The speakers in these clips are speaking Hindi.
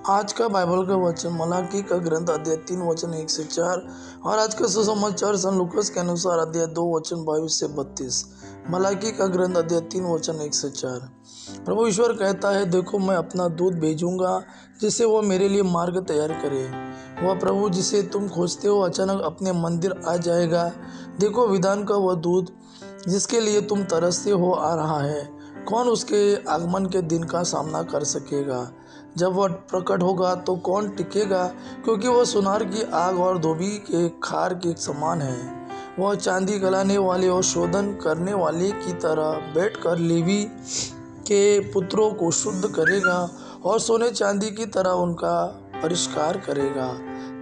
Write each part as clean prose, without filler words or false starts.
आज का बाइबल का वचन मलाकी का ग्रंथ अध्याय 3 वचन 1 से 4 और आज का सुसमाचार सन लूकास के अनुसार अध्याय 2 वचन 22 से 32। मलाकी का ग्रंथ अध्याय 3 वचन 1 से 4। प्रभु ईश्वर कहता है, देखो मैं अपना दूत भेजूंगा जिससे वह मेरे लिए मार्ग तैयार करे। वह प्रभु जिसे तुम खोजते हो अचानक अपने मंदिर आ जाएगा। देखो विधान का वह दूत जिसके लिए तुम तरसते हो आ रहा है। कौन उसके आगमन के दिन का सामना कर सकेगा? जब वह प्रकट होगा तो कौन टिकेगा? क्योंकि वह सुनार की आग और धोबी के खार के समान है। वह चांदी गलाने वाले और शोधन करने वाले की तरह बैठकर लेवी के पुत्रों को शुद्ध करेगा और सोने चांदी की तरह उनका परिष्कार करेगा।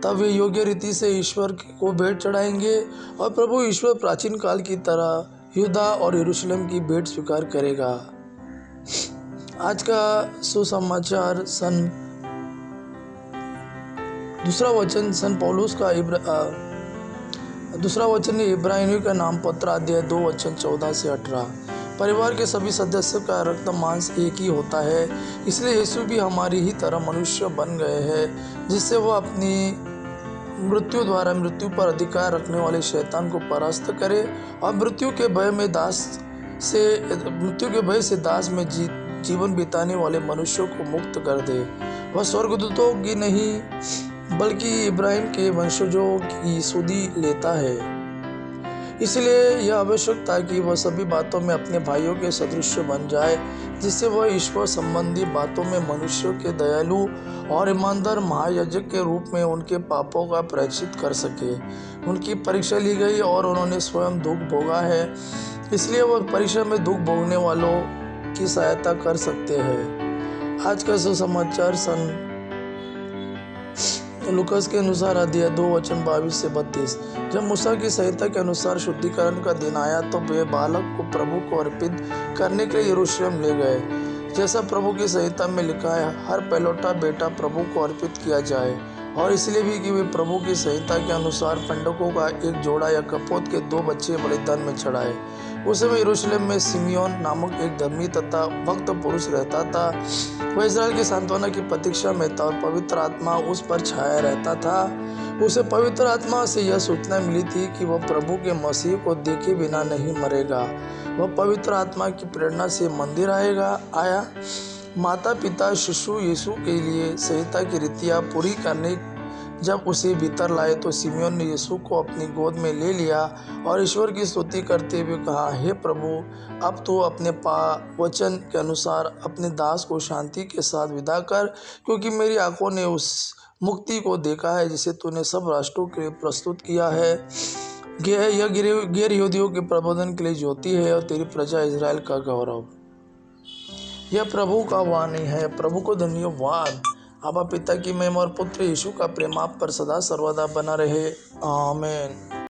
तब वे योग्य रीति से ईश्वर को भेंट चढ़ाएंगे और प्रभु ईश्वर प्राचीन काल की तरह यहूदा और यरूशलेम की भेंट स्वीकार करेगा। आज का सुसमाचार दूसरा वचन इब्रानियों का नाम पत्र अध्याय 2 वचन 14 से 18। परिवार के सभी सदस्यों का रक्त मांस एक ही होता है, इसलिए यीशु भी हमारी ही तरह मनुष्य बन गए हैं, जिससे वह अपनी मृत्यु द्वारा मृत्यु पर अधिकार रखने वाले शैतान को परास्त करे और मृत्यु के भय से दास में जीवन बिताने वाले मनुष्यों को मुक्त कर दे। वह स्वर्गदूतों की नहीं बल्कि इब्राहिम के वंशजों की सुधि लेता है। इसलिए यह आवश्यक था कि वह सभी बातों में अपने भाइयों के सदृश बन जाए, जिससे वह ईश्वर संबंधी बातों में मनुष्यों के दयालु और ईमानदार महायाजक के रूप में उनके पापों का प्रायश्चित कर सके। उनकी परीक्षा ली गई और उन्होंने स्वयं दुख भोगा है, इसलिए वह परीक्षा में दुख भोगने वालों की सहायता कर सकते हैं। आज का सुसमाचार सन लूकास के अनुसार अध्याय 2 वचन 22 से 32। जब मूसा की संहिता के अनुसार शुद्धिकरण का दिन आया तो वे बालक को प्रभु को अर्पित करने के लिए यरूशलेम ले गए। जैसा प्रभु की संहिता में लिखा है, हर पहलौठा बेटा प्रभु को अर्पित किया जाए, और इसलिए भी कि वे प्रभु की संहिता के अनुसार पंडकों का एक जोड़ा या कपोत के 2 बच्चे बलिदान में चढ़ाए। उस समय यरूशलेम में सिमियोन नामक एक धर्मी तथा भक्त पुरुष रहता था। वह इस्राएल की सांत्वना की प्रतीक्षा में था और पवित्र आत्मा उस पर छाया रहता था। उसे पवित्र आत्मा से यह सूचना मिली थी कि वह प्रभु के मसीह को देखे बिना नहीं मरेगा। वह पवित्र आत्मा की प्रेरणा से मंदिर आया। माता पिता शिशु यीशु के लिए संहिता की रीतियाँ पूरी करने जब उसे भीतर लाए तो सिमियोन ने यीशु को अपनी गोद में ले लिया और ईश्वर की स्तुति करते हुए कहा, हे प्रभु, अब तो अपने वचन के अनुसार अपने दास को शांति के साथ विदा कर, क्योंकि मेरी आंखों ने उस मुक्ति को देखा है जिसे तूने सब राष्ट्रों के लिए प्रस्तुत किया है। यह गैर यहूदियों के प्रबोधन के लिए ज्योति है और तेरी प्रजा इजराइल का गौरव। यह प्रभु का वाणी है। प्रभु को धन्यवाद। आबा पिता की महिमा और पुत्र यीशु का प्रेम आप पर सदा सर्वदा बना रहे। आमीन।